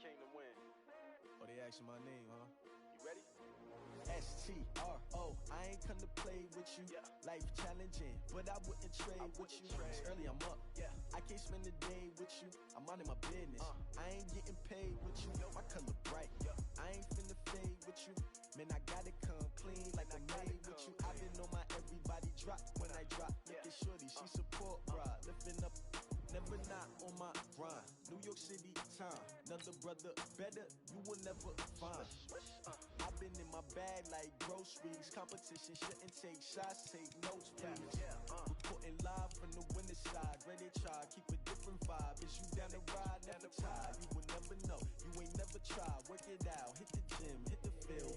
came to win. Oh, they asking my name, huh? You ready? S-T-R-O, I ain't come to play with you. Yeah. Life challenging, but I wouldn't trade with you. It's early, I'm up. Yeah. I can't spend the day with you. I'm minding my business. I ain't getting paid with you. My color bright. I ain't finna fade with you. Man, I gotta come clean like I made with you. I've been on my everybody drop when I drop. Look at shorty, she support, bruh. Lifting up, never not on my grind. New York City time, another brother better, you will never find. I've been in my bag like groceries. Competition shouldn't take shots, take notes, please. Reporting live from the winter side. Ready to try, keep a different vibe. Is you down the ride, never tired. You will never know, you ain't never tried. Work it out, hit the gym, hit the field.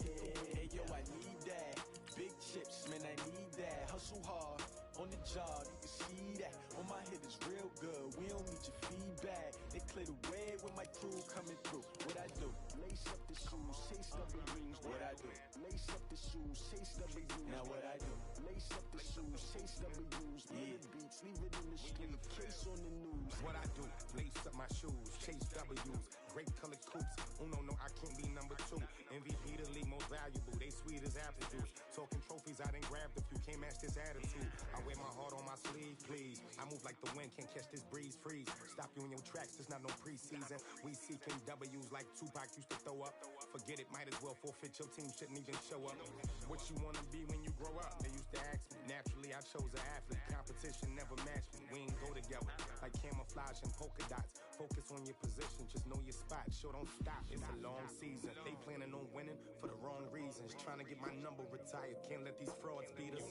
Hey yo, I need that. Big chips, man, I need that. Hustle hard, on the job, you can see that. On my hit is real good, we don't need your feedback. They clear the way with my crew coming through. What I do? Lace up the shoes, chase double U's. What I do? Lace up the shoes, chase double U's. Now what I do? Lace up the shoes, chase double U's. Murder beats, leave it in the street, case on the news. What I do? Lace up my shoes, chase W's. Great colored coops. Oh no, I can't be number 2. MVP the league most valuable. They sweet as apple juice. Talking trophies, I done grabbed a few. Can't match this attitude. I wear my heart on my sleeve, please. I move like the wind, can't catch this breeze. Freeze. Stop you in your tracks, there's not no preseason. We seeking W's like Tupac used to throw up. Forget it, might as well forfeit. Your team shouldn't even show up. What you wanna be when you grow up? They used to ask me. Naturally, I chose an athlete. Competition never matched me. We ain't go together like camouflage and polka dots. Focus on your position, just know your spot. Sure, don't stop. It's a long season. They planning on winning for the wrong reasons. Trying to get my number retired. Can't let these frauds beat us.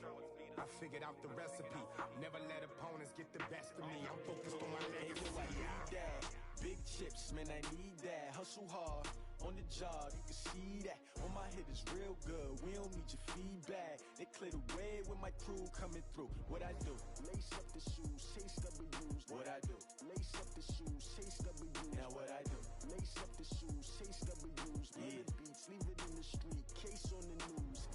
I figured out the recipe. Never let opponents get the best of me. I'm focused on my legacy. I need that. Big chips, man, I need that. Hustle hard, on the job, you can see that. On my hit is real good, we don't need your feedback. They clear the way with my crew coming through. What I do? Lace up the shoes, chase W's. What I do? Lace up the shoes, chase W's. Now what I do? Lace up the shoes, chase W's. Murder beats, leave it in the street, case on the news.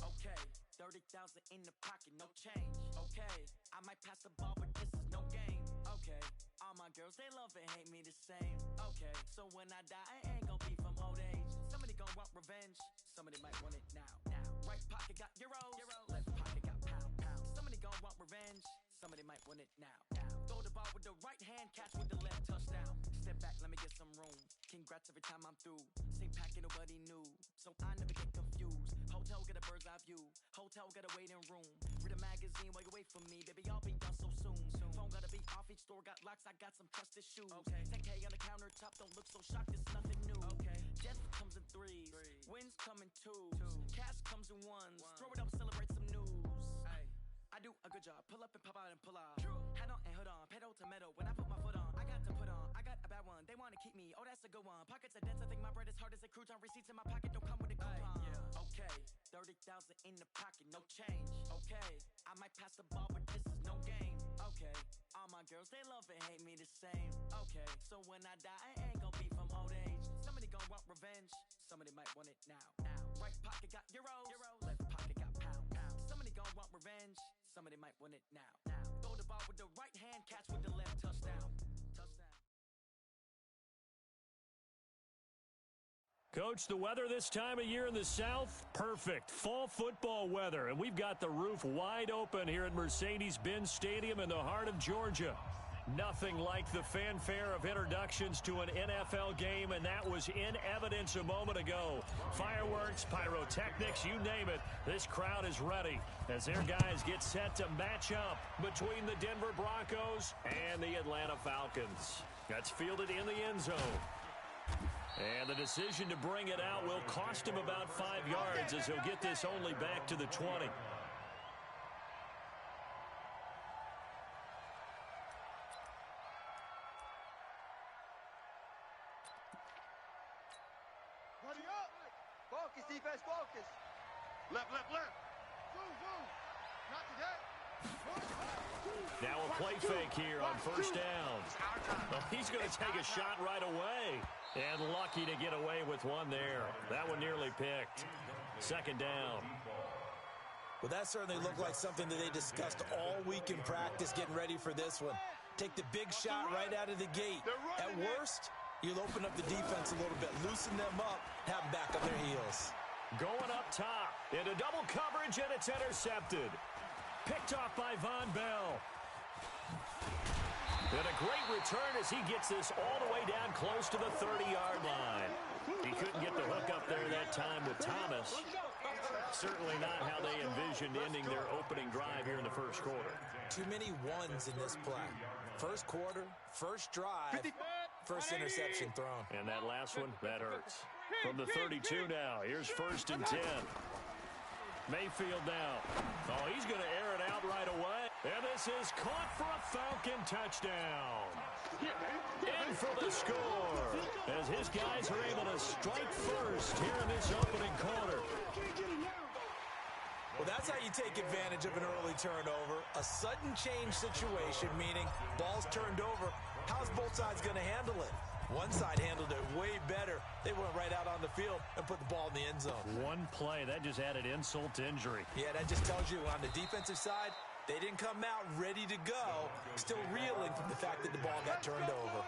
Okay, 30,000 in the pocket, no change. Okay, I might pass the ball, but this is no game. Okay, all my girls, they love and hate me the same. Okay, so when I die, I ain't gon' be from old age. Somebody gon' want revenge, somebody might want it now. Right pocket got euros, left pocket got pound. Somebody gon' want revenge, somebody might want it now. Throw the ball with the right hand, catch with the left, touchdown. Step back, let me get some room. Congrats every time I'm through. Same packet, nobody knew, so I never get confused. Hotel get a bird's eye view. Hotel get a waiting room. Read a magazine while you wait for me, baby. I'll be done so soon. Phone gotta be off. Each store got locks. I got some trusted shoes. Okay. 10K on the countertop. Don't look so shocked. It's nothing new. Okay. Death comes in threes. Wins come in twos. Cash comes in ones. Throw it up, celebrate some news. I do a good job. Pull up and pop out and pull out. Head on and hood on. Pedal to metal. When I put my foot on, I got to put on. I got a bad one. They wanna keep me. Oh, that's a good one. Pockets are dense. I think my bread is hard as a crouton. Receipts in my pocket don't come with a coupon. Okay, 30,000 in the pocket, no change. Okay, I might pass the ball, but this is no game. Okay, all my girls, they love and hate me the same. Okay, so when I die, I ain't gon' be from old age. Somebody gon' want revenge, somebody might want it now. Right pocket got euros, left pocket got pound. Somebody gon' want revenge, somebody might want it now. Throw the ball with the right hand, catch with the left, touchdown. Coach, the weather this time of year in the South, perfect. Fall football weather, and we've got the roof wide open here at Mercedes-Benz Stadium in the heart of Georgia. Nothing like the fanfare of introductions to an NFL game, and that was in evidence a moment ago. Fireworks, pyrotechnics, you name it. This crowd is ready as their guys get set to match up between the Denver Broncos and the Atlanta Falcons. That's fielded in the end zone. And the decision to bring it out will cost him about 5 yards as he'll get this only back to the 20. Focus, defense, focus. Left. Zoom. play fake here on first down. Well, he's going to take a shot right away. And lucky to get away with one there. That one nearly picked. Second down. Well, that certainly looked like something that they discussed all week in practice getting ready for this one. Take the big shot right out of the gate. At worst, you'll open up the defense a little bit, loosen them up, have them back on their heels. Going up top into double coverage, and it's intercepted. Picked off by Von Bell. And a great return as he gets this all the way down close to the 30-yard line. He couldn't get the hook up there that time with Thomas. Certainly not how they envisioned ending their opening drive here in the first quarter. Too many ones in this play. First quarter, first drive, first interception thrown. And that last one, that hurts. From the 32 now, here's 1st and 10. Mayfield now. Oh, he's going to air it out right away. And this is caught for a Falcon touchdown. In for the score as his guys are able to strike first here in this opening quarter. Well, that's how you take advantage of an early turnover. A sudden change situation, meaning ball's turned over. How's both sides going to handle it? One side handled it way better. They went right out on the field and put the ball in the end zone. One play, that just added insult to injury. Yeah, that just tells you on the defensive side, they didn't come out ready to go, still reeling from the fact that the ball got turned over.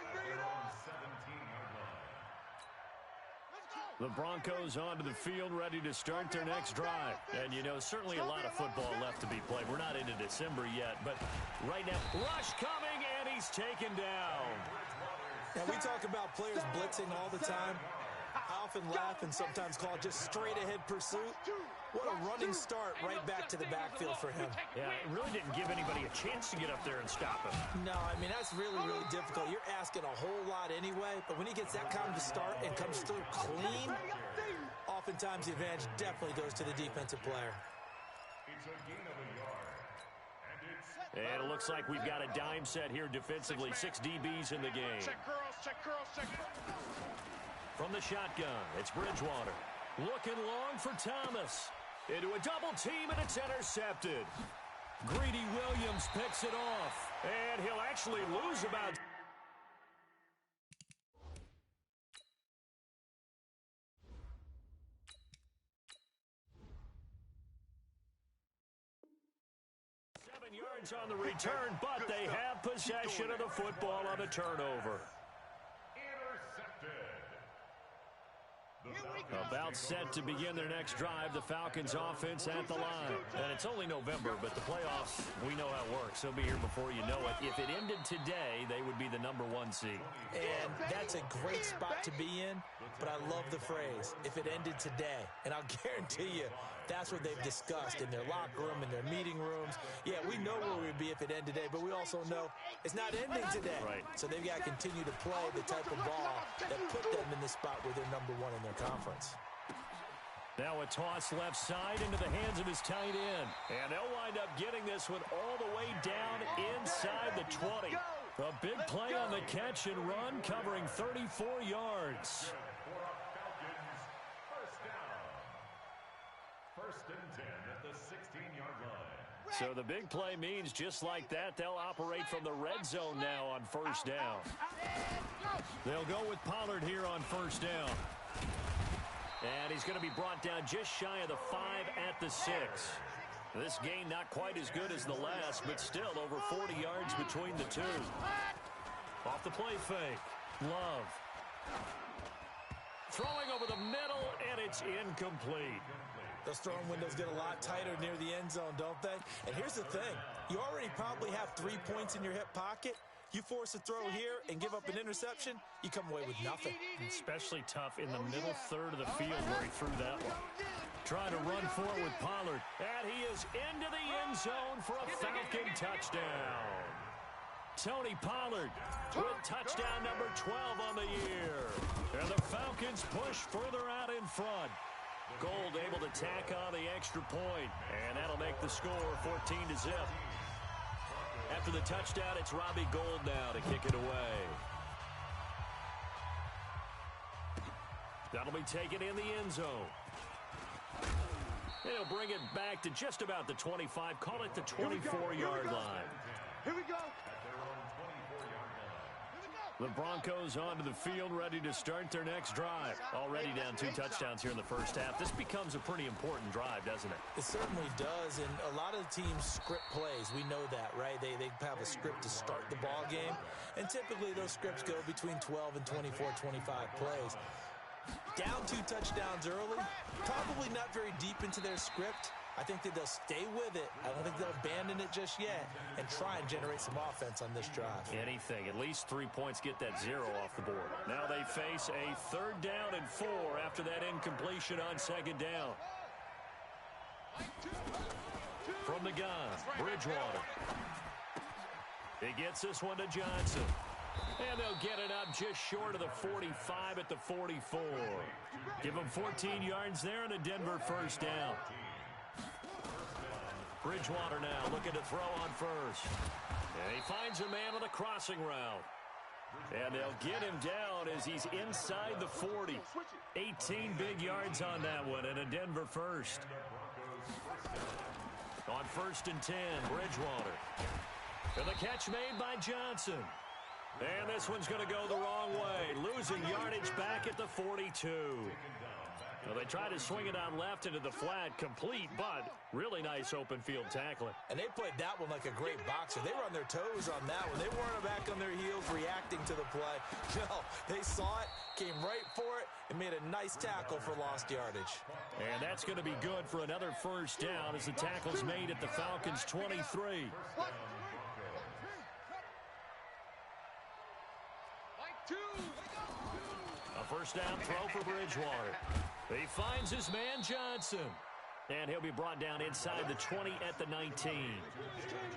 The Broncos onto the field, ready to start their next drive. And, you know, certainly a lot of football left to be played. We're not into December yet, but right now, rush coming, and he's taken down. Now, we talk about players blitzing all the time. I often laugh and sometimes call it just straight-ahead pursuit. What a running start right back to the backfield for him. Yeah, it really didn't give anybody a chance to get up there and stop him. No, I mean, that's really, really difficult. You're asking a whole lot anyway, but when he gets that kind of a start and comes through clean, oftentimes the advantage definitely goes to the defensive player. And it looks like we've got a dime set here defensively. 6 DBs in the game. From the shotgun, it's Bridgewater. Looking long for Thomas. Into a double team, and it's intercepted. Greedy Williams picks it off. And he'll actually lose about... yards on the return, but they have possession of the football on the turnover. About set to begin their next drive, the Falcons offense at the line. And it's only November, but the playoffs, we know how it works. They'll be here before you know it. If it ended today, they would be the #1 seed. And that's a great spot to be in, but I love the phrase, if it ended today. And I'll guarantee you, that's what they've discussed in their locker room, in their meeting rooms. Yeah, we know where we'd be if it ended today, but we also know it's not ending today. Right. So they've got to continue to play the type of ball that put them in the spot where they're #1 in their conference. Now a toss left side into the hands of his tight end. And they'll wind up getting this one all the way down inside the 20. A big play on the catch and run, covering 34 yards. So the big play means just like that, they'll operate from the red zone now on first down. They'll go with Pollard here on first down. And he's going to be brought down just shy of the 5 at the 6. This gain not quite as good as the last, but still over 40 yards between the two. Off the play fake. Love. Throwing over the middle, and it's incomplete. Those throwing windows get a lot tighter near the end zone, don't they? And here's the thing. You already probably have 3 points in your hip pocket. You force a throw here and give up an interception, you come away with nothing. Especially tough in the middle third of the field where he threw that one. Trying to run for it with Pollard. And he is into the end zone for a Falcon touchdown. Tony Pollard with touchdown number 12 on the year. And the Falcons push further out in front. Gold able to tack on the extra point, and that'll make the score 14-0. After the touchdown, it's Robbie Gould now to kick it away. That'll be taken in the end zone. He'll bring it back to just about the 25, call it the 24-yard line. Here we go. The Broncos onto the field, ready to start their next drive. Already down 2 touchdowns here in the first half. This becomes a pretty important drive, doesn't it? It certainly does, and a lot of the teams script plays. We know that, right? They have a script to start the ball game, and typically those scripts go between 12 and 24, 25 plays. Down 2 touchdowns early, probably not very deep into their script. I think that they'll stay with it. I don't think they'll abandon it just yet and try and generate some offense on this drive. Anything. At least 3 points, get that 0 off the board. Now they face a 3rd down and 4 after that incompletion on 2nd down. From the gun, Bridgewater. He gets this one to Johnson. And they'll get it up just short of the 45 at the 44. Give them 14 yards there and a Denver 1st down. Bridgewater now looking to throw on 1st. And he finds a man on the crossing route. And they'll get him down as he's inside the 40. 18 big yards on that one and a Denver 1st. On 1st and 10, Bridgewater. And the catch made by Johnson. And this one's going to go the wrong way. Losing yardage back at the 42. Well, they try to swing it out left into the flat, complete, but really nice open field tackling. And they played that one like a great boxer. They were on their toes on that one. They weren't back on their heels reacting to the play. No, they saw it, came right for it, and made a nice tackle for lost yardage. And that's going to be good for another 1st down as the tackle's made at the Falcons' 23. A 1st down throw for Bridgewater. He finds his man Johnson. And he'll be brought down inside the 20 at the 19.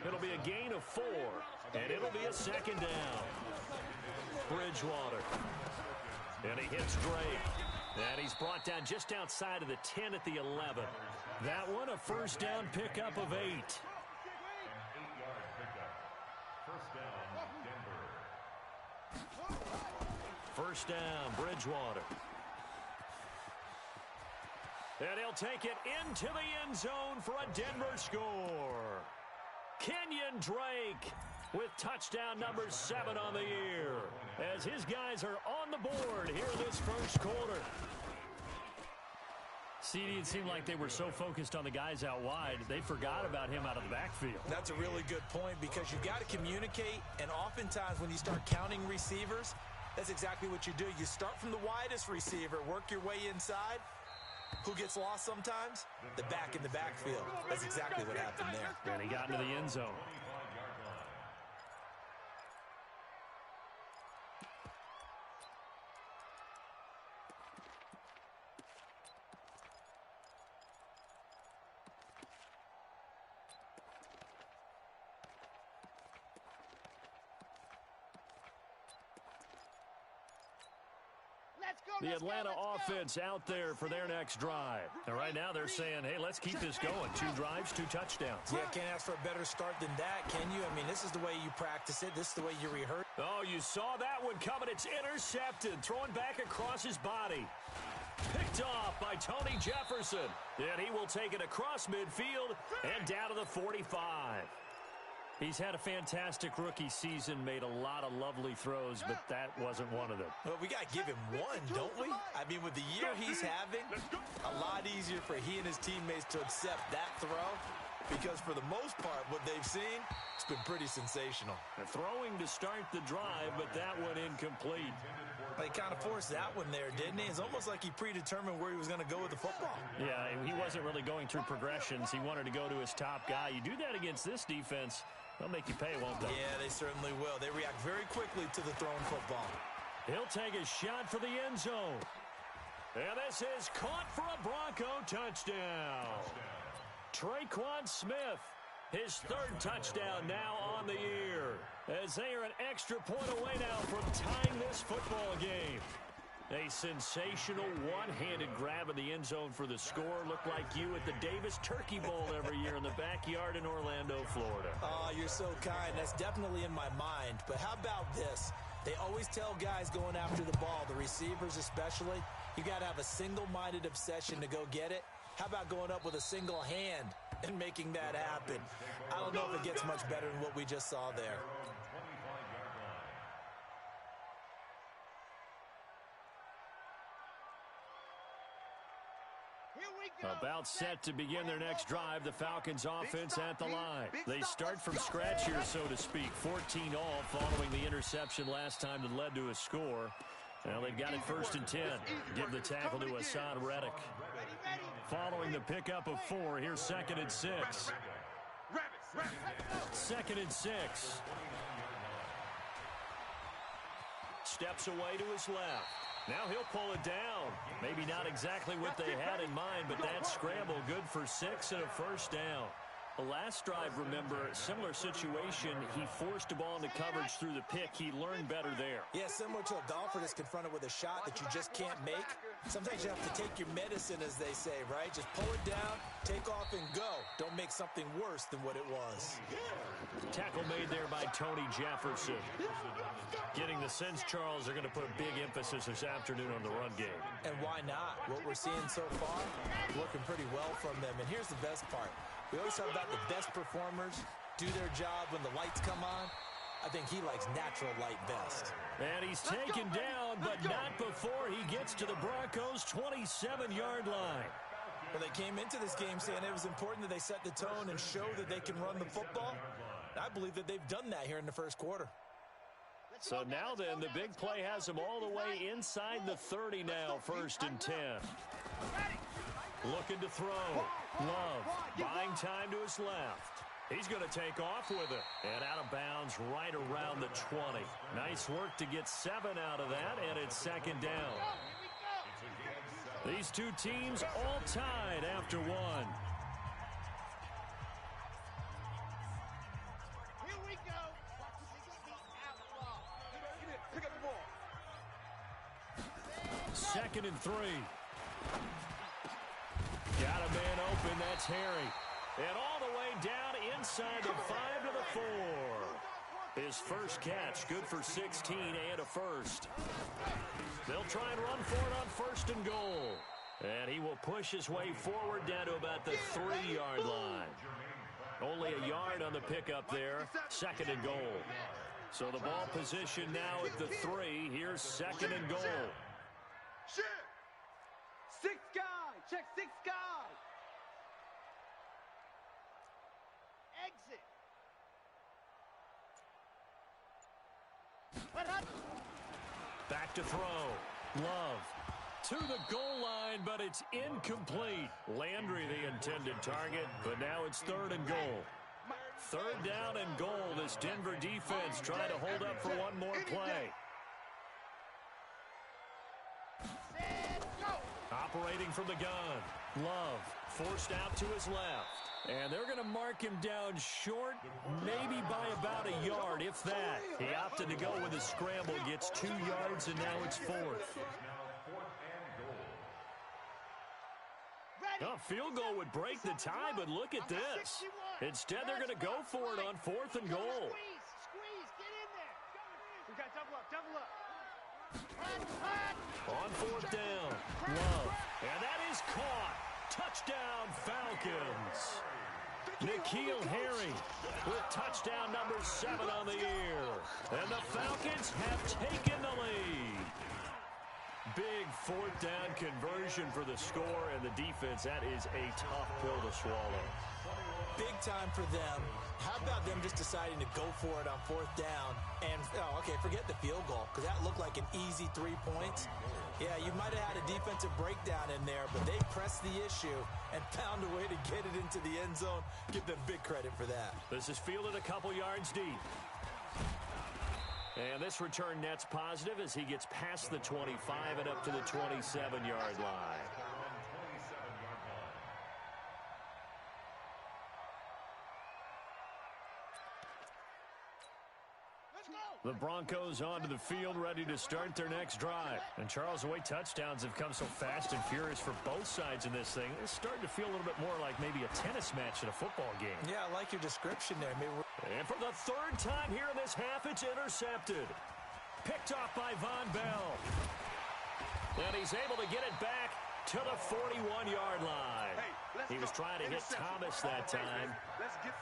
It'll be a gain of 4. And it'll be a 2nd down. Bridgewater. And he hits Drake. And he's brought down just outside of the 10 at the 11. That one a 1st down pickup of 8. 1st down, Bridgewater. And he'll take it into the end zone for a Denver score. Kenyon Drake with touchdown number 7 on the year as his guys are on the board here in this 1st quarter. CD, it seemed like they were so focused on the guys out wide, they forgot about him out of the backfield. That's a really good point because you've got to communicate, and oftentimes when you start counting receivers, that's exactly what you do. You start from the widest receiver, work your way inside. Who gets lost sometimes? The back in the backfield. That's exactly what happened there. And he got into the end zone. The Atlanta offense out there for their next drive. And right now they're saying, hey, let's keep this going. 2 drives, 2 touchdowns. Yeah, can't ask for a better start than that, can you? I mean, this is the way you practice it. This is the way you rehearse. Oh, you saw that one coming. It's intercepted. Thrown back across his body. Picked off by Tony Jefferson. And he will take it across midfield and down to the 45. He's had a fantastic rookie season, made a lot of lovely throws, but that wasn't one of them. Well, we got to give him one, don't we? I mean, with the year he's having, a lot easier for he and his teammates to accept that throw because for the most part, what they've seen, it's been pretty sensational. They're throwing to start the drive, but that one incomplete. He kind of forced that one there, didn't he? It's almost like he predetermined where he was going to go with the football. Yeah, he wasn't really going through progressions. He wanted to go to his top guy. You do that against this defense, they'll make you pay, won't they? Yeah, they certainly will. They react very quickly to the thrown football. He'll take a shot for the end zone. And this is caught for a Bronco touchdown. Traquan Smith, his 3rd touchdown now on the year, as they are an extra point away now from tying this football game. A sensational one-handed grab in the end zone for the score. Looked like you at the Davis Turkey Bowl every year in the backyard in Orlando, Florida. Oh, you're so kind. That's definitely in my mind. But how about this? They always tell guys going after the ball, the receivers especially, you got to have a single-minded obsession to go get it. How about going up with a single hand and making that happen? I don't know if it gets much better than what we just saw there. About set to begin their next drive, the Falcons offense at the line. They start from scratch here, so to speak. 14 all following the interception last time that led to a score. Now they've got it 1st and 10. Give the tackle to Hassan Reddick. Following the pickup of 4, here's 2nd and 6. 2nd and 6. Steps away to his left. Now he'll pull it down. Maybe not exactly what they had in mind, but that scramble good for 6 and a 1st down. The last drive, remember, similar situation. He forced the ball into coverage through the pick. He learned better there. Yeah, similar to a golfer that's confronted with a shot that you just can't make. Sometimes you have to take your medicine, as they say, right? Just pull it down, take off, and go. Don't make something worse than what it was. Tackle made there by Tony Jefferson. Getting the sense, Charles, are going to put a big emphasis this afternoon on the run game. And why not? What we're seeing so far, working pretty well from them. And here's the best part. We always talk about the best performers do their job when the lights come on. I think he likes natural light best. And he's taken down, but not before he gets to the Broncos' 27-yard line. Well, they came into this game saying it was important that they set the tone and show that they can run the football. I believe that they've done that here in the first quarter. So now then, the big play has him all the way inside the 30 now, 1st and 10. Looking to throw. Love buying time to his left. He's going to take off with it. And out of bounds right around the 20. Nice work to get 7 out of that, and it's 2nd down. These two teams all tied after 1. Here we go. Pick up the ball. 2nd and 3. Got a man open. That's Harry. And all the way down inside the 5 to the 4. His first catch, good for 16 and a 1st. They'll try and run for it on 1st and goal. And he will push his way forward down to about the 3-yard line. Only a yard on the pickup there. 2nd and goal. So the ball position now at the 3. Here's 2nd and goal. Shit. 6 guys. Check 6 guys. Exit. Back to throw. Love to the goal line, but it's incomplete. Landry the intended target, but now it's 3rd and goal. 3rd down and goal. This Denver defense trying to hold up for one more play. Operating from the gun. Love forced out to his left. And they're going to mark him down short, maybe by about a yard, if that. He opted to go with a scramble, gets 2 yards, and now it's 4th. A field goal would break the tie, but look at this. Instead, they're going to go for it on 4th and goal. Squeeze, get in there. We got double up. On 4th down, Love. And that is caught. Touchdown, Falcons. N'Keal Harry with touchdown number 7 on the year. And the Falcons have taken the lead. Big 4th down conversion for the score, and the defense, that is a tough pill to swallow. Big time for them. How about them just deciding to go for it on 4th down? And, forget the field goal, because that looked like an easy 3 points. Yeah, you might have had a defensive breakdown in there, but they pressed the issue and found a way to get it into the end zone. Give them big credit for that. This is fielded a couple yards deep. And this return net's positive as he gets past the 25 and up to the 27-yard line. The Broncos onto the field, ready to start their next drive. And Charles, the way touchdowns have come so fast and furious for both sides in this thing, it's starting to feel a little bit more like maybe a tennis match in a football game. Yeah, I like your description there. And for the 3rd time here in this half, it's intercepted. Picked off by Von Bell. And he's able to get it back to the 41-yard line. He was trying to hit Thomas that time.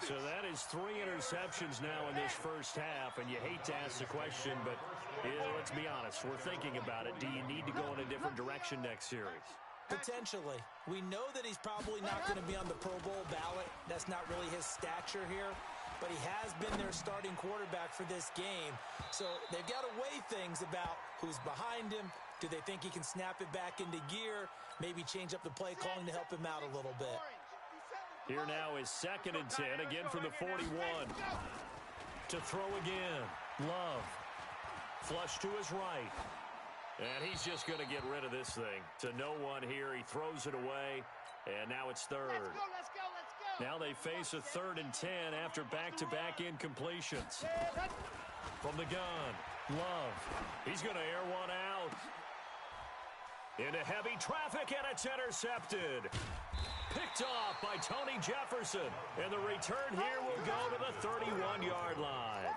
So that is 3 interceptions now in this first half, and you hate to ask the question, but let's be honest. We're thinking about it. Do you need to go in a different direction next series? Potentially. We know that he's probably not going to be on the Pro Bowl ballot. That's not really his stature here. But he has been their starting quarterback for this game. So they've got to weigh things about who's behind him. Do they think he can snap it back into gear? Maybe change up the play calling to help him out a little bit. Here now is 2nd and 10, again from the 41. To throw again. Love. Flush to his right. And he's just going to get rid of this thing. To no one here. He throws it away. And now it's 3rd. Let's go. Now they face a 3rd and 10 after back-to-back incompletions. From the gun. Love. He's going to air one out. Into heavy traffic, and it's intercepted. Picked off by Tony Jefferson. And the return here will go to the 31-yard line.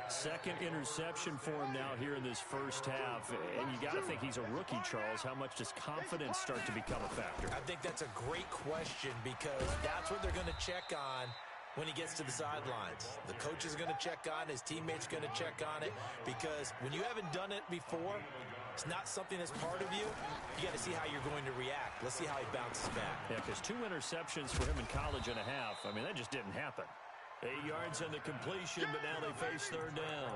2nd interception for him now here in this first half. And you got to think he's a rookie, Charles. How much does confidence start to become a factor? I think that's a great question because that's what they're going to check on when he gets to the sidelines. The coach is going to check on, his teammates going to check on it, because when you haven't done it before, it's not something that's part of you. You got to see how you're going to react. Let's see how he bounces back. Yeah, because 2 interceptions for him in college and a half. I mean, that just didn't happen. 8 yards on the completion, but now they face 3rd down.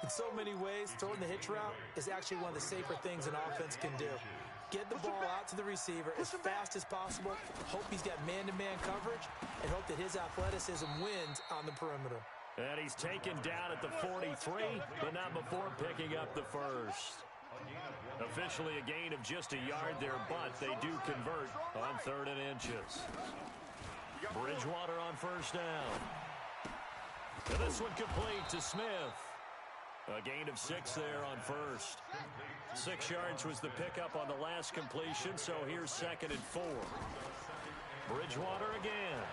In so many ways, throwing the hitch route is actually one of the safer things an offense can do. Get the ball out to the receiver as fast as possible, hope he's got man-to-man coverage, and hope that his athleticism wins on the perimeter. And he's taken down at the 43, but not before picking up the first. Officially a gain of just a yard there, but they do convert on 3rd and inches. Bridgewater on 1st down. And this one complete to Smith. A gain of 6 there on 1st. 6 yards was the pickup on the last completion, so here's 2nd and 4. Bridgewater again.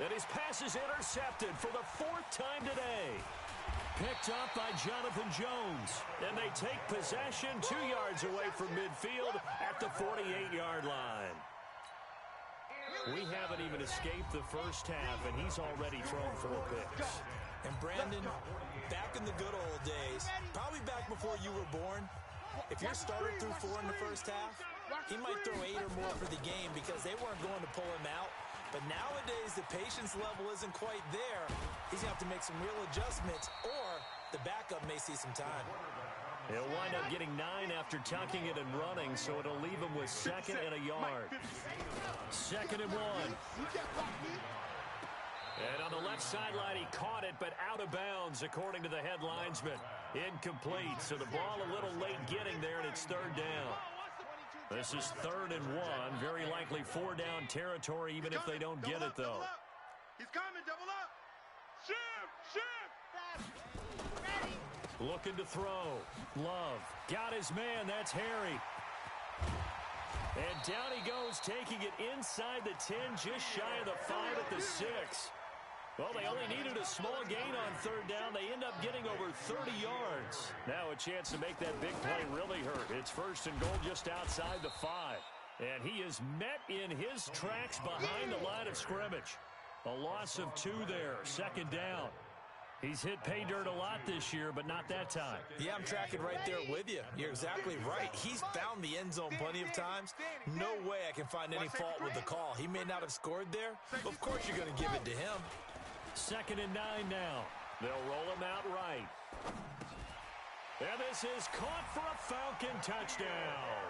And his pass is intercepted for the 4th time today. Picked up by Jonathan Jones. And they take possession 2 yards away from midfield at the 48-yard line. We haven't even escaped the first half, and he's already thrown 4 picks. And Brandon, back in the good old days, probably back before you were born, if your starter threw 4 in the first half, he might throw 8 or more for the game because they weren't going to pull him out. But nowadays, the patience level isn't quite there. He's going to have to make some real adjustments, or the backup may see some time. He'll wind up getting 9 after tucking it and running, so it'll leave him with 2nd and a yard. 2nd and 1. And on the left sideline, he caught it, but out of bounds, according to the head linesman. Incomplete, so the ball a little late getting there, and it's 3rd down. This is 3rd and 1. Very likely 4-down territory, even if they don't get it, though. He's coming, double up. Shift. Looking to throw. Love. Got his man. That's Harry. And down he goes, taking it inside the 10, just shy of the 5 at the 6. Well, they only needed a small gain on 3rd down. They end up getting over 30 yards. Now a chance to make that big play really hurt. It's 1st and goal just outside the 5. And he is met in his tracks behind the line of scrimmage. A loss of 2 there. 2nd down. He's hit pay dirt a lot this year, but not that time. Yeah, I'm tracking right there with you. You're exactly right. He's found the end zone plenty of times. No way I can find any fault with the call. He may not have scored there, but of course you're going to give it to him. 2nd and 9 now. They'll roll him out right. And this is caught for a Falcon touchdown.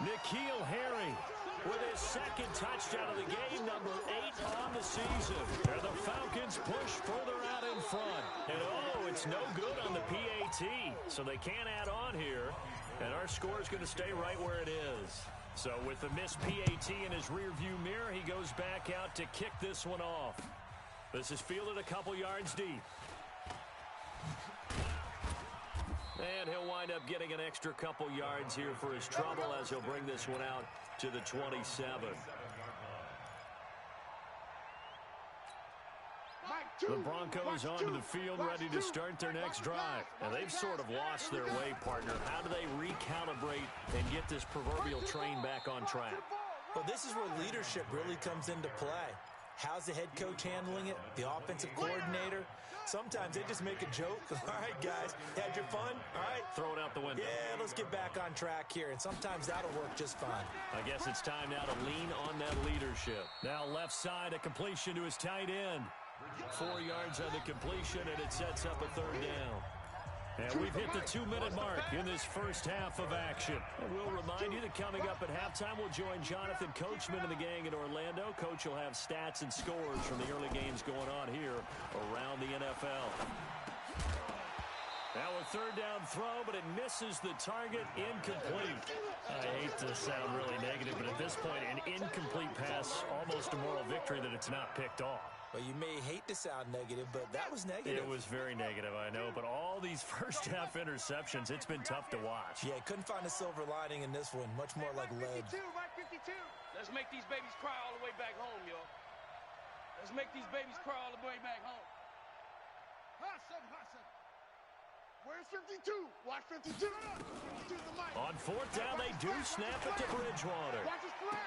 N'Keal Harry with his 2nd touchdown of the game, number 8 on the season. And the Falcons push further out in front. And it's no good on the PAT, so they can't add on here. And our score is going to stay right where it is. So with the missed PAT in his rearview mirror, he goes back out to kick this one off. This is fielded a couple yards deep. And he'll wind up getting an extra couple yards here for his trouble as he'll bring this one out to the 27. The Broncos onto the field ready to start their next drive. And they've sort of lost their way, partner. How do they recalibrate and get this proverbial train back on track? Well, this is where leadership really comes into play. How's the head coach handling it? The offensive coordinator? Sometimes they just make a joke. All right, guys, had your fun? All right. Throw it out the window. Yeah, let's get back on track here. And sometimes that'll work just fine. I guess it's time now to lean on that leadership. Now left side, a completion to his tight end. 4 yards on the completion, and it sets up a third down. And we've hit the 2-minute mark in this first half of action. And we'll remind you that coming up at halftime, we'll join Jonathan Coachman and the gang in Orlando. Coach will have stats and scores from the early games going on here around the NFL. Now a third down throw, but it misses the target, incomplete. I hate to sound really negative, but at this point, an incomplete pass, almost a moral victory that it's not picked off. Well, you may hate to sound negative, but that was negative. It was very negative, I know. But all these first-half interceptions, it's been tough to watch. Yeah, couldn't find a silver lining in this one. Much more like lead. Mike 52. Let's make these babies cry all the way back home, y'all. Let's make these babies cry all the way back home. Hassan. Where's 52? Watch 52. 52 the mic. On fourth down, they do snap it to Bridgewater. Watch his flag.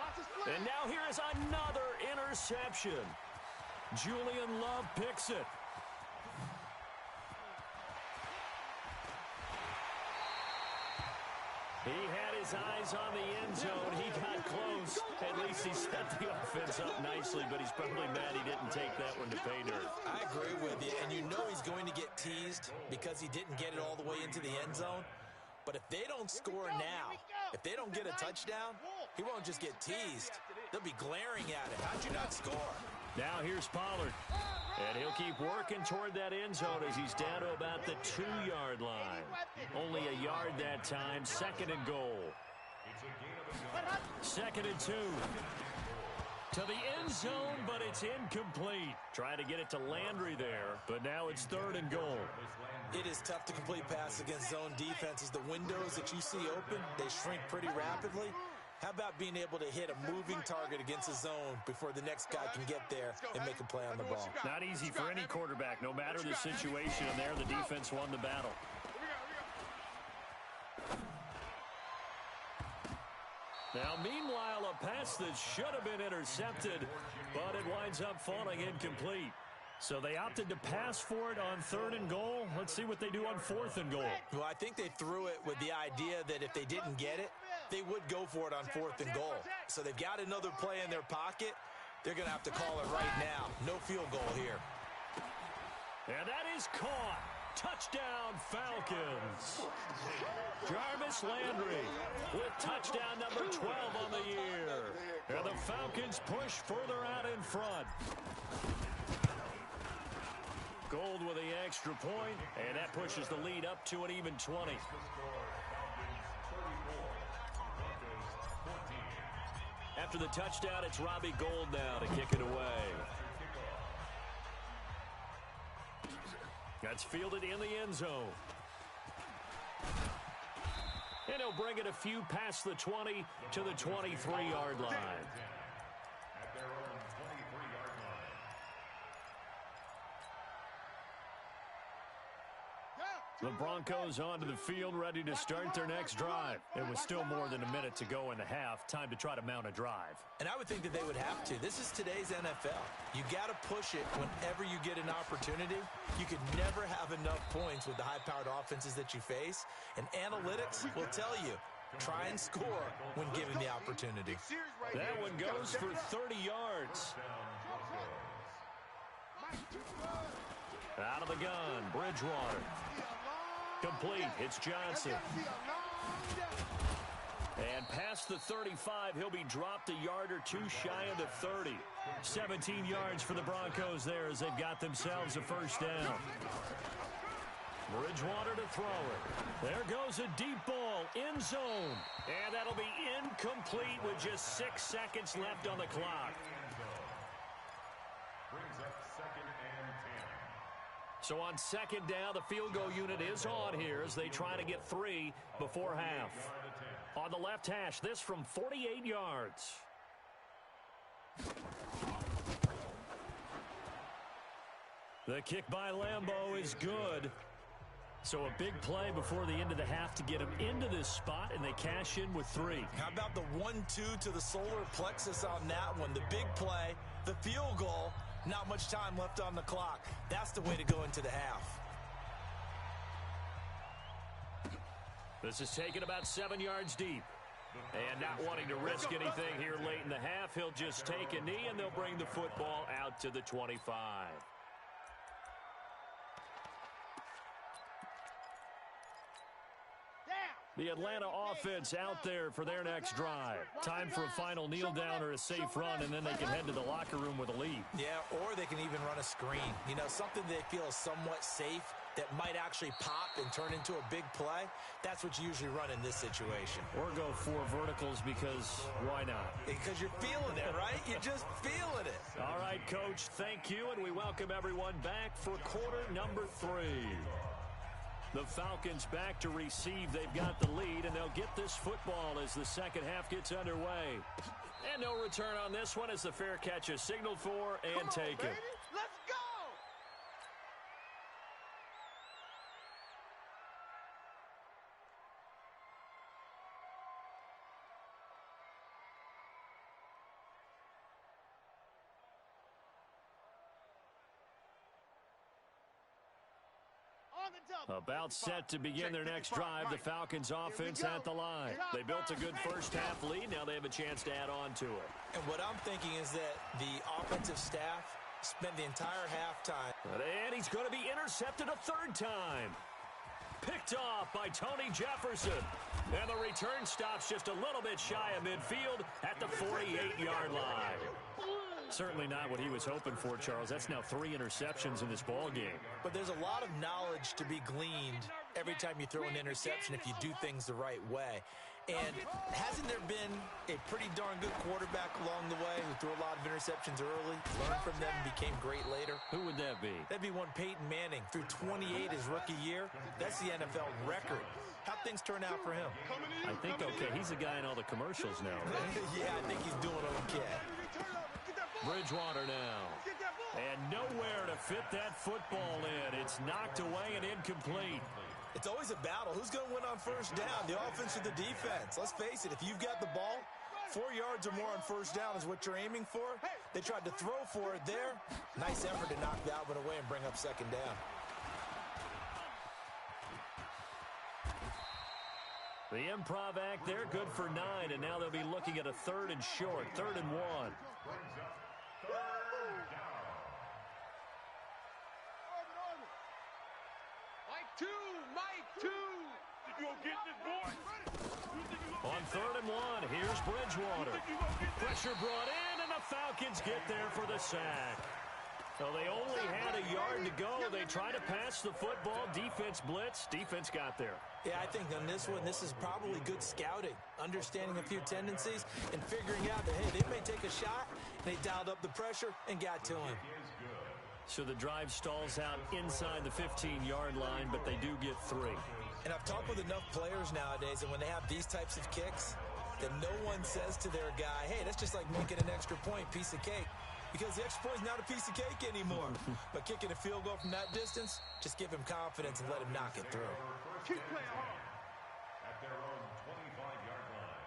Watch his flag. And now here is another interception. Julian Love picks it. He had his eyes on the end zone. He got close. At least he set the offense up nicely, but he's probably mad he didn't take that one to pay dirt. I agree with you, and you know he's going to get teased because he didn't get it all the way into the end zone. But if they don't score now, if they don't get a touchdown, he won't just get teased. They'll be glaring at him. How'd you not score? Now here's Pollard. And he'll keep working toward that end zone as he's down to about the 2-yard line. Only a yard that time. Second and goal. Second and 2. To the end zone, but it's incomplete. Trying to get it to Landry there, but now it's third and goal. It is tough to complete passes against zone defenses. The windows that you see open, they shrink pretty rapidly. How about being able to hit a moving target against a zone before the next guy can get there and make a play on the ball? Not easy for any quarterback, no matter the situation, and there the defense won the battle. Now, meanwhile, a pass that should have been intercepted, but it winds up falling incomplete. So they opted to pass for it on third and goal. Let's see what they do on fourth and goal. Well, I think they threw it with the idea that if they didn't get it, they would go for it on fourth and goal. So they've got another play in their pocket. They're going to have to call it right now. No field goal here. And that is caught. Touchdown, Falcons. Jarvis Landry with touchdown number 12 on the year. And the Falcons push further out in front. Gold with the extra point, and that pushes the lead up to an even 20. After the touchdown, it's Robbie Gould now to kick it away. That's fielded in the end zone. And he'll bring it a few past the 20 to the 23-yard line. The Broncos onto the field, ready to start their next drive. It was still more than a minute to go in the half. Time to try to mount a drive. And I would think that they would have to. This is today's NFL. You got to push it whenever you get an opportunity. You could never have enough points with the high-powered offenses that you face. And analytics will tell you, try and score when given the opportunity. That one goes for 30 yards. Out of the gun, Bridgewater. Complete, it's Johnson. And past the 35, he'll be dropped a yard or two shy of the 30. 17 yards for the Broncos there as they've got themselves a first down. Bridgewater to throw it. There goes a deep ball, end zone. And that'll be incomplete with just 6 seconds left on the clock. So on second down, the field goal unit is on here as they try to get 3 before half. On the left hash, this from 48 yards. The kick by Lambeau is good. So a big play before the end of the half to get him into this spot, and they cash in with 3. How about the 1-2 to the solar plexus on that one? The big play, the field goal, not much time left on the clock. That's the way to go into the half. This is taken about 7 yards deep. And not wanting to risk anything here late in the half, he'll just take a knee, and they'll bring the football out to the 25. The Atlanta offense out there for their next drive. Time for a final kneel down or a safe run, and then they can head to the locker room with a lead. Yeah, or they can even run a screen. You know, something they feel is somewhat safe that might actually pop and turn into a big play. That's what you usually run in this situation. Or go 4 verticals because why not? Because you're feeling it, right? You're just feeling it. All right, Coach, thank you, and we welcome everyone back for quarter number 3. The Falcons back to receive. They've got the lead, and they'll get this football as the second half gets underway. And no return on this one as the fair catch is signaled for and taken. Let's go! About set to begin their next drive, the Falcons offense at the line. They built a good first half lead. Now they have a chance to add on to it. And what I'm thinking is that the offensive staff spent the entire halftime. And he's going to be intercepted a 3rd time. Picked off by Tony Jefferson. And the return stops just a little bit shy of midfield at the 48-yard line. Certainly not what he was hoping for, Charles. That's now 3 interceptions in this ball game. But there's a lot of knowledge to be gleaned every time you throw an interception if you do things the right way. And hasn't there been a pretty darn good quarterback along the way who threw a lot of interceptions early, learned from them, and became great later? Who would that be? That'd be one Peyton Manning. Threw 28 his rookie year. That's the NFL record. How'd things turn out for him? I think okay. He's the guy in all the commercials now, right? Yeah, I think he's doing okay. Bridgewater now. And nowhere to fit that football in. It's knocked away and incomplete. It's always a battle. Who's going to win on first down, the offense or the defense? Let's face it, if you've got the ball, 4 yards or more on first down is what you're aiming for. They tried to throw for it there. Nice effort to knock that one away and bring up second down. The improv act there, good for 9, and now they'll be looking at a 3rd and short, 3rd and 1. Mike 2. You gonna get this, boy? On 3rd and 1, here's Bridgewater. Pressure brought in, and the Falcons get there for the sack. So they only had a yard to go. They tried to pass the football. Defense blitz. Defense got there. Yeah, I think on this one, this is probably good scouting, understanding a few tendencies, and figuring out that, hey, they may take a shot. They dialed up the pressure and got to him. So the drive stalls out inside the 15-yard line, but they do get 3. And I've talked with enough players nowadays, and when they have these types of kicks, that no one says to their guy, hey, that's just like making an extra point, piece of cake. Because the extra point is not a piece of cake anymore. But kicking a field goal from that distance, just give him confidence and let him knock it through. Keep playing hard. At their own 25-yard line.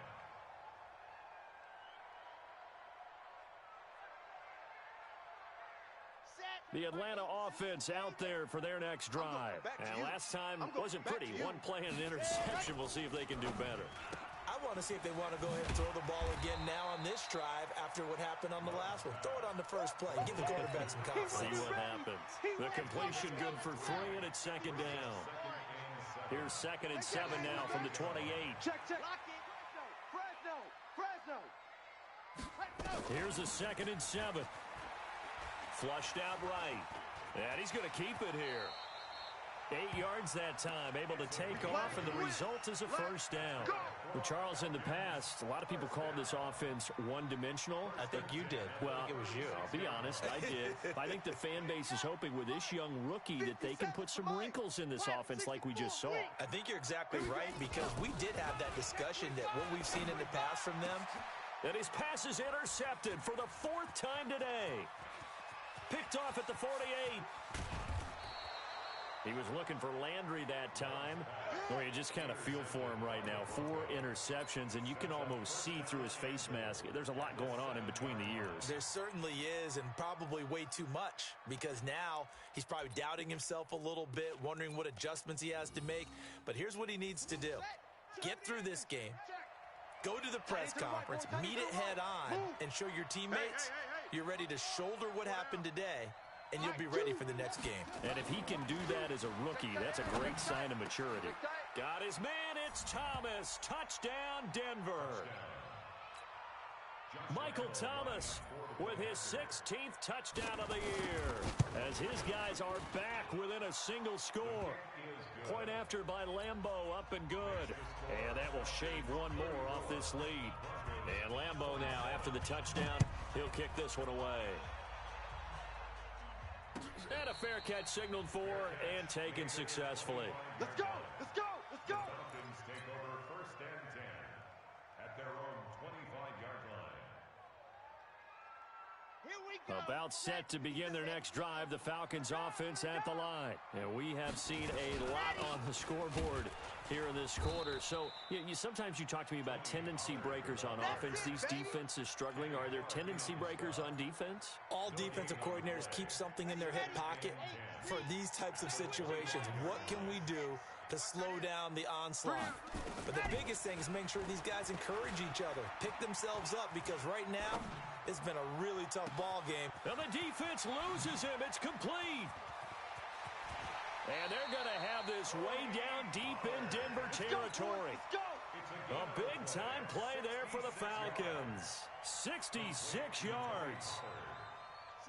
The Atlanta offense out there for their next drive. And last time wasn't pretty. One play and an interception. We'll see if they can do better. I want to see if they want to go ahead and throw the ball again now on this drive after what happened on the last one. Throw it on the first play. Give the quarterback some confidence. See what happens. The completion good for 3, and it's second down. Here's 2nd and 7 now from the 28. Check. Fresno. Here's a 2nd and 7. Flushed out right. And he's going to keep it here. 8 yards that time, able to take off, and the result is a first down. Well, Charles, in the past, a lot of people called this offense one-dimensional. I think you did. Well, I think it was you. I'll be honest, I did. I think the fan base is hoping with this young rookie that they can put some wrinkles in this offense like we just saw. I think you're exactly right, because we did have that discussion that what we've seen in the past from them. And his pass is intercepted for the 4th time today. Picked off at the 48. He was looking for Landry that time. Well, you just kind of feel for him right now. 4 interceptions, and you can almost see through his face mask. There's a lot going on in between the ears. There certainly is, and probably way too much, because now he's probably doubting himself a little bit, wondering what adjustments he has to make. But here's what he needs to do. Get through this game. Go to the press conference, meet it head on, and show your teammates you're ready to shoulder what happened today, and you'll be ready for the next game. And if he can do that as a rookie, that's a great sign of maturity. Got his man, it's Thomas. Touchdown, Denver. Michael Thomas with his 16th touchdown of the year, as his guys are back within a single score. Point after by Lambeau, up and good. And that will shave one more off this lead. And Lambeau now, after the touchdown, he'll kick this one away. And a fair catch signaled for and taken successfully. Let's go! Let's go! Let's go! Falcons take over 1st and 10 at their own 25-yard line. Here we go! About set to begin their next drive, the Falcons offense at the line. And we have seen a lot on the scoreboard here in this quarter. So sometimes you talk to me about tendency breakers on offense. These defenses struggling. Are there tendency breakers on defense? All defensive coordinators keep something in their hip pocket for these types of situations. What can we do to slow down the onslaught? But the biggest thing is make sure these guys encourage each other, pick themselves up, because right now it's been a really tough ball game. And the defense loses him. It's complete. And they're going to have this way down deep in Denver territory. A big-time play there for the Falcons. 66 yards.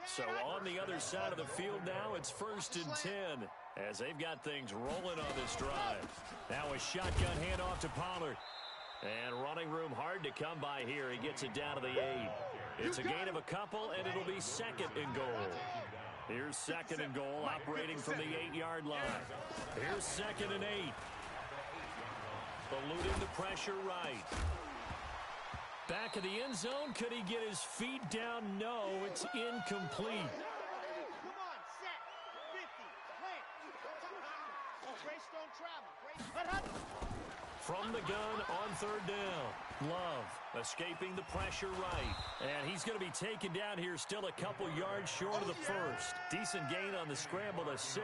So on the other side of the field now, it's 1st and 10 as they've got things rolling on this drive. Now a shotgun handoff to Pollard. And running room hard to come by here. He gets it down to the 8. It's a gain of a couple, and it'll be 2nd and goal. Here's 2nd and goal, operating from the 8-yard line. Here's 2nd and 8. Eluding the pressure right. Back of the end zone. Could he get his feet down? No, it's incomplete. Come on, set, 50, plant. Grace don't travel. From the gun on 3rd down. Love escaping the pressure right. And he's going to be taken down here, still a couple yards short of the 1st. Decent gain on the scramble to 6.